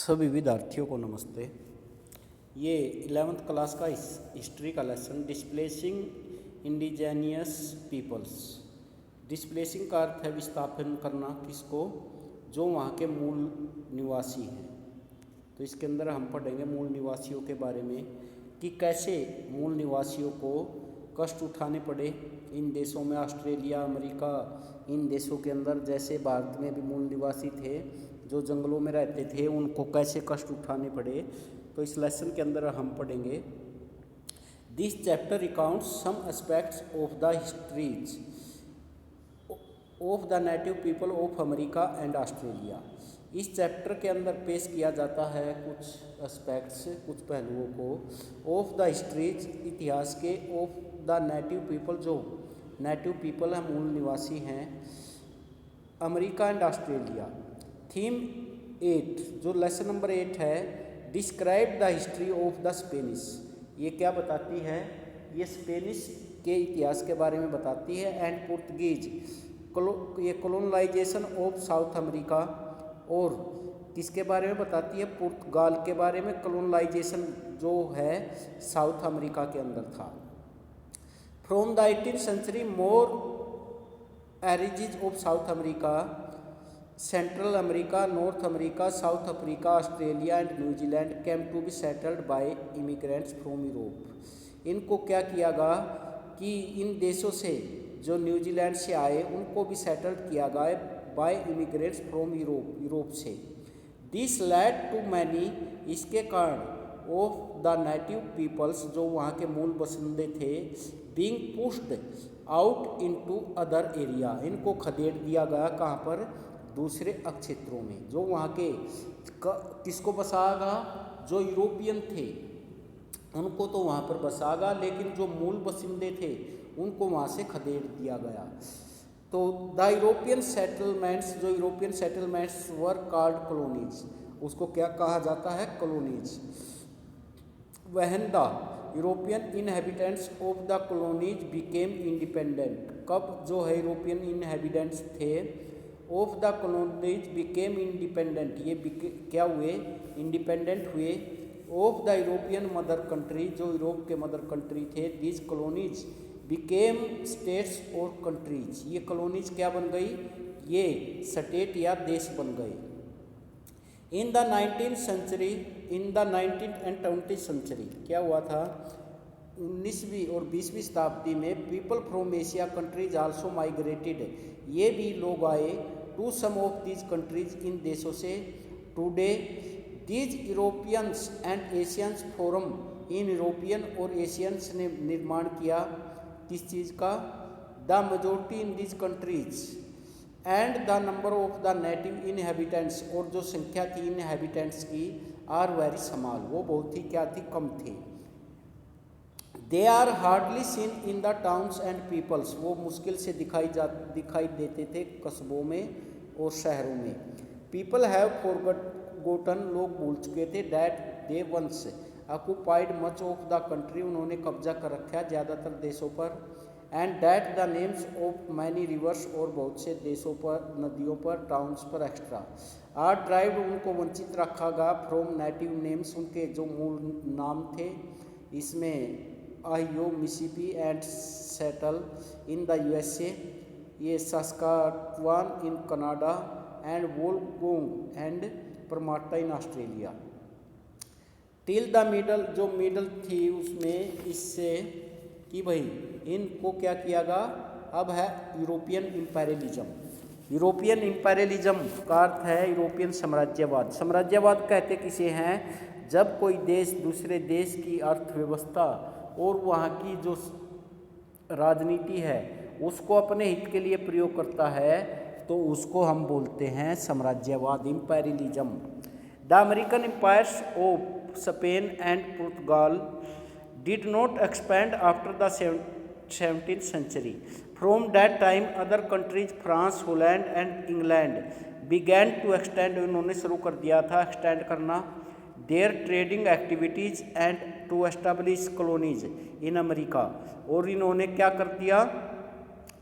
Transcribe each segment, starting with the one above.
सभी विद्यार्थियों को नमस्ते। ये 11th क्लास का हिस्ट्री का लेसन डिस्प्लेसिंग इंडिजेनियस पीपल्स। डिस्प्लेसिंग का अर्थ है विस्थापन करना, किसको? जो वहाँ के मूल निवासी हैं। तो इसके अंदर हम पढ़ेंगे मूल निवासियों के बारे में कि कैसे मूल निवासियों को कष्ट उठाने पड़े इन देशों में। ऑस्ट्रेलिया, अमेरिका, इन देशों के अंदर जैसे भारत में भी मूल निवासी थे जो जंगलों में रहते थे, उनको कैसे कष्ट उठाने पड़े। तो इस लेसन के अंदर हम पढ़ेंगे। This chapter recounts some aspects of the histories of the native people of America and Australia. इस चैप्टर के अंदर पेश किया जाता है कुछ एस्पेक्ट्स, कुछ पहलुओं को ऑफ द हिस्ट्रीज, इतिहास के, ऑफ द नेटिव पीपल, जो नेटिव पीपल है, मूल निवासी हैं, अमेरिका एंड ऑस्ट्रेलिया। थीम 8, जो लेसन नंबर 8 है, describe the history of the Spanish. ये क्या बताती है? ये स्पेनिश के इतिहास के बारे में बताती है। एंड पुर्तगीज, ये कॉलोनाइजेशन ऑफ साउथ अमेरिका, और किसके बारे में बताती है? पुर्तगाल के बारे में। कॉलोनाइजेशन जो है साउथ अमेरिका के अंदर था। From the 18th century more एरिजीज of south America, central America, north America, south Africa, Australia and New Zealand cam to be settled bye immigrants from Europe. इनको क्या कियागा कि इन देशों से जो न्यूजीलैंड से आए उनको भी सेटल्ड किया गया बाय इमिग्रेंट्स फ्रॉम यूरोप से। दिस लैड टू मैनी, इसके कारण ऑफ द नेटिव पीपल्स, जो वहाँ के मूल बसिंदे थे, being pushed out into other area, इनको खदेड़ दिया गया। कहाँ पर? दूसरे क्षेत्रों में। जो वहाँ के किसको बसागा? जो यूरोपियन थे उनको तो वहाँ पर बसागा, लेकिन जो मूल बसिंदे थे उनको वहाँ से खदेड़ दिया गया। तो द यूरोपियन सेटलमेंट्स, जो European settlements were called colonies, उसको क्या कहा जाता है? Colonies. When the European inhabitants of the colonies became independent, कब जो है यूरोपियन इनहेबिटेंट्स थे of the colonies became independent, ये क्या हुए? इंडिपेंडेंट हुए। Of the European mother country, जो यूरोप के मदर कंट्री थे, दिस कॉलोनीज बिकेम स्टेट्स और कंट्रीज, ये कॉलोनीज क्या बन गई? ये स्टेट या देश बन गए। In the 19th century, in the 19th and 20th century क्या हुआ था? 19वीं और 20वीं शताब्दी में people from Asia countries also migrated, ये भी लोग आए to some of these countries, इन देशों से। Today these Europeans and Asians form, इन यूरोपियन और एशियंस ने निर्माण किया किस चीज़ का? The majority in these countries and the number of the native inhabitants, और जो संख्या थी इनहेबिटेंट्स की, आर वेरी स्मॉल, वो बहुत ही क्या थी? कम थी। They are hardly seen in the towns and peoples, वो मुश्किल से दिखाई देते थे कस्बों में और शहरों में। पीपल हैव फॉरगॉटन, लोग भूल चुके थे, that they once occupied much of the country, उन्होंने कब्जा कर रखा ज़्यादातर देशों पर। And that the names of many rivers, और बहुत से देशों पर, नदियों पर, टाउन्स पर एक्स्ट्रा, आर ड्राइव्ड, उनको वंचित रखा गया फ्रॉम नेटिव नेम्स, उनके जो मूल नाम थे। इसमें Ohio, Mississippi and settle in the USA, ये Saskatchewan in Canada, and Wollongong and Parramatta in Australia. Till the middle, जो मिडल थी उसमें, इससे कि भाई इनको क्या किया गया? अब है यूरोपियन इम्पेरियलिज्म। यूरोपियन इम्पेरियलिज्म का अर्थ है यूरोपियन साम्राज्यवाद। साम्राज्यवाद कहते किसे हैं? जब कोई देश दूसरे देश की अर्थव्यवस्था और वहाँ की जो राजनीति है उसको अपने हित के लिए प्रयोग करता है, तो उसको हम बोलते हैं साम्राज्यवाद, imperialism. The American empires of Spain and Portugal did not expand after the 17th century. From that time, other countries, France, Holland and England, began to extend, उन्होंने शुरू कर दिया था एक्सटेंड करना, their trading activities and to establish colonies in America, और इन्होंने क्या कर दिया?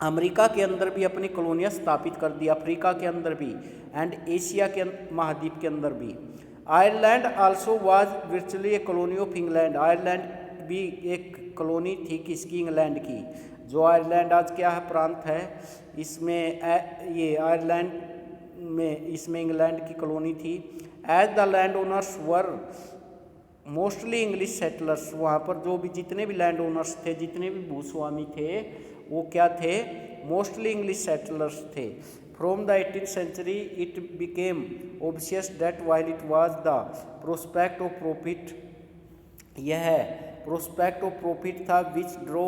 अमेरिका के अंदर भी अपनी कॉलोनियाँ स्थापित कर दी, अफ्रीका के अंदर भी, एंड एशिया के महाद्वीप के अंदर भी। Ireland also was virtually A colony of England. Ireland भी एक कॉलोनी थी किसकी? इंग्लैंड की। जो आयरलैंड आज क्या है? प्रांत है। इसमें ये आयरलैंड में इसमें इंग्लैंड की कॉलोनी थी। As the land owners were mostly English settlers, वहाँ पर जो भी जितने भी लैंड ओनर्स थे, जितने भी भूस्वामी थे, वो क्या थे? मोस्टली इंग्लिश सेटलर्स थे। From the 18th century it became obvious that while it was the prospect of profit, यह प्रोस्पेक्ट ऑफ प्रॉफिट था विच ड्रो,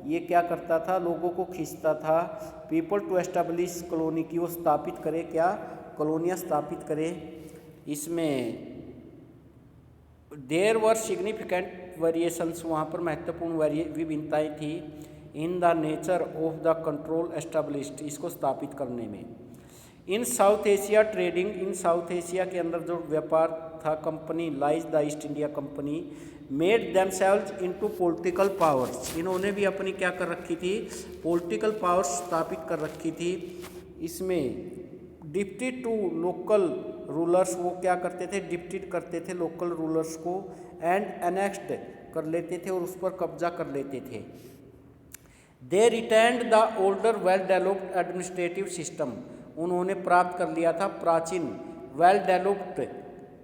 ये क्या करता था? लोगों को खींचता था। पीपल टू एस्टेब्लिश कॉलोनी, की वो स्थापित करे, क्या? कॉलोनियाँ स्थापित करे। इसमें देयर वर सिग्निफिकेंट वेरिएशंस, वहाँ पर महत्वपूर्ण विभिन्नताएँ थी। In the nature of the control established, इसको स्थापित करने में। इन साउथ एशिया ट्रेडिंग, इन साउथ एशिया के अंदर जो व्यापार था, company lies the east India company made themselves into political powers, इन्होंने भी अपनी क्या कर रखी थी? पॉलिटिकल पावर्स स्थापित कर रखी थी। इसमें डिप्टी टू लोकल रूलर्स, वो क्या करते थे? डिप्टीड करते थे लोकल रूलर्स को, एंड एनेक्स्ड कर लेते थे और उस पर कब्जा कर लेते थे। They retained the older well developed administrative system, उन्होंने प्राप्त कर लिया था प्राचीन वेल डेवलप्ड,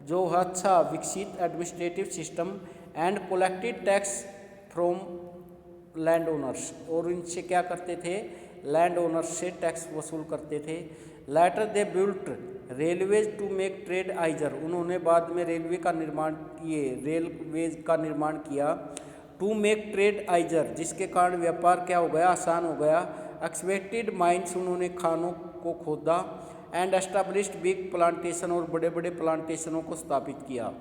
जो अच्छा विकसित administrative system, and collected tax from land owners, और इनसे क्या करते थे? लैंड ओनर्स से टैक्स वसूल करते थे। Later they built railways to make trade easier, उन्होंने बाद में रेलवे का निर्माण रेलवेज का निर्माण किया। टू मेक ट्रेड आइजर, जिसके कारण व्यापार क्या हो गया? आसान हो गया। एक्सपेक्टेड माइंस, उन्होंने खानों को खोदा। एंड एस्टेब्लिश्ड बिग प्लांटेशन, और बड़े बड़े प्लांटेशनों को स्थापित किया।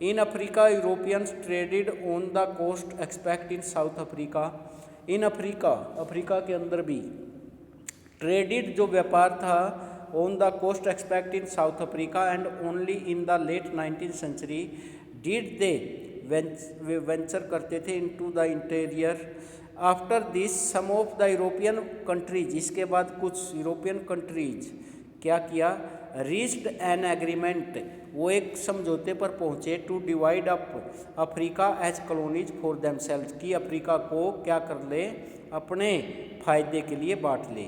In Africa Europeans traded on the coast expect in South Africa, in Africa के अंदर भी ट्रेडेड जो व्यापार था on the coast expect in South Africa, and only in the late 19th century did they venture करते थे into the interior. After this some of the European countries, इसके बाद कुछ यूरोपियन कंट्रीज क्या किया? रीच्ड एन एग्रीमेंट, वो एक समझौते पर पहुँचे। To divide up Africa as colonies for themselves, की अफ्रीका को क्या कर ले? अपने फायदे के लिए बांट ले।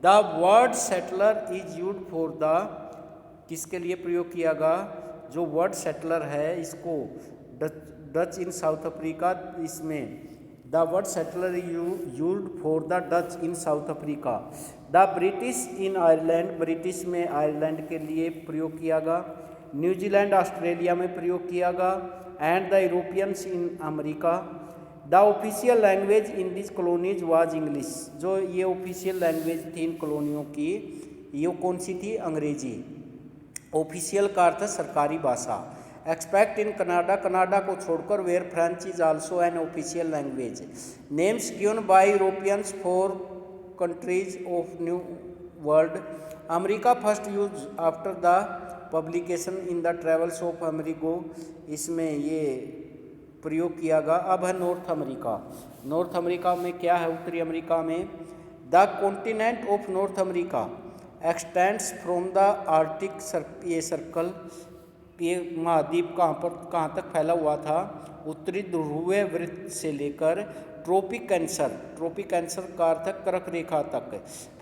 The word settler is used for the, किसके लिए प्रयोग किया गया? जो वर्ड सेटलर है इसको डच इन साउथ अफ्रीका, इसमें the word settler used for the Dutch in South Africa. The British in Ireland, British में आयरलैंड के लिए प्रयोग किया गया। न्यूजीलैंड ऑस्ट्रेलिया में प्रयोग किया गया। And the Europeans in America. The official language in this colonies was English, जो ये ऑफिशियल लैंग्वेज थी इन कॉलोनियों की, ये कौन सी थी? अंग्रेजी। ऑफिशियल का अर्थ सरकारी भाषा। एक्सपेक्ट इन कनाडा, कनाडा को छोड़कर where French is also an official language. Names given by Europeans for countries of new world. America first use after the publication in the travels of Amerigo, इसमें ये प्रयोग किया गया। अब है north America. North America में क्या है? उत्तरी अमेरिका में the continent of north America extends from the Arctic ये सर्कल, ये महाद्वीप कहाँ तक फैला हुआ था? उत्तरी ध्रुवीय वृत्त से लेकर ट्रॉपिक कैंसर का अर्थ कर्क रेखा तक।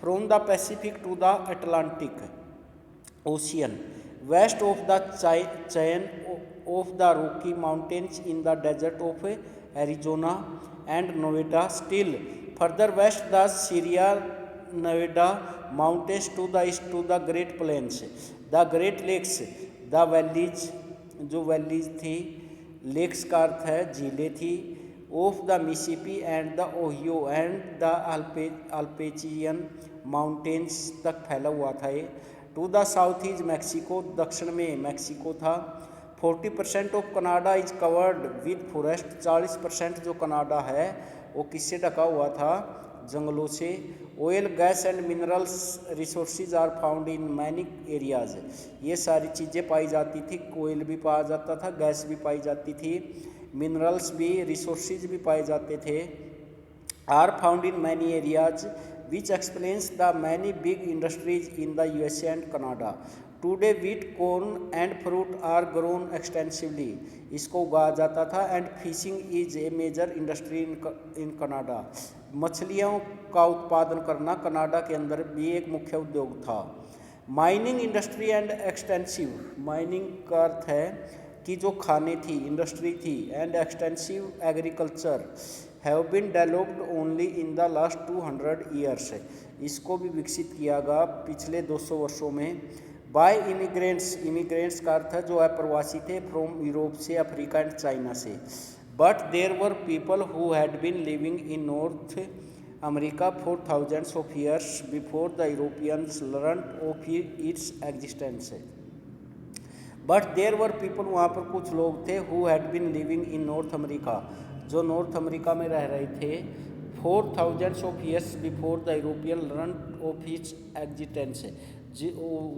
From the Pacific to the Atlantic Ocean, west of the chain of the Rocky Mountains in the desert of Arizona and Nevada, still further west the Sierra Nevada Mountains to the east to the Great Plains, the Great Lakes, the valleys, जो valleys थी, lakes का अर्थ है झीलें थी, of the Mississippi and the Ohio and the Appalachian Mountains तक फैला हुआ था ये। To the south is Mexico, दक्षिण में मैक्सिको था। 40% of Canada is covered with forest, 40% जो कनाडा है वो किससे ढका हुआ था? जंगलों से। Oil gas and minerals resources are found in many areas, ये सारी चीज़ें पाई जाती थी। ऑयल भी पाया जाता था, गैस भी पाई जाती थी, मिनरल्स भी, रिसोर्सेज भी पाए जाते थे। Are found in many areas which explains the many big industries in the USA and Canada. Today wheat corn and fruit are grown extensively, इसको उगाया जाता था। And fishing is a major industry in Canada, मछलियों का उत्पादन करना Canada के अंदर भी एक मुख्य उद्योग था। Mining industry and extensive, mining का अर्थ है कि जो खाने थी, इंडस्ट्री थी, and extensive agriculture have been developed only in the last 200 years, इसको भी विकसित किया गया पिछले 200 वर्षों में। बाय इमिग्रेंट्स, इमिग्रेंट्स का अर्थ है जो अप्रवासी थे, फ्रॉम यूरोप से, अफ्रीका एंड चाइना से। But there were people who had been living in North America for thousands of years before the Europeans learned of its existence. But there were people, वहाँ पर कुछ लोग थे, who had been living in North America, जो North America में रह रहे थे, for thousands of years before the European learned of its existence,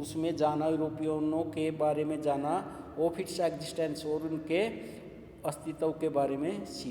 उसमें जाना, यूरोपियनों के बारे में जाना, ऑफ इट्स एग्जिस्टेंस, और उनके अस्तित्व के बारे में सीखा।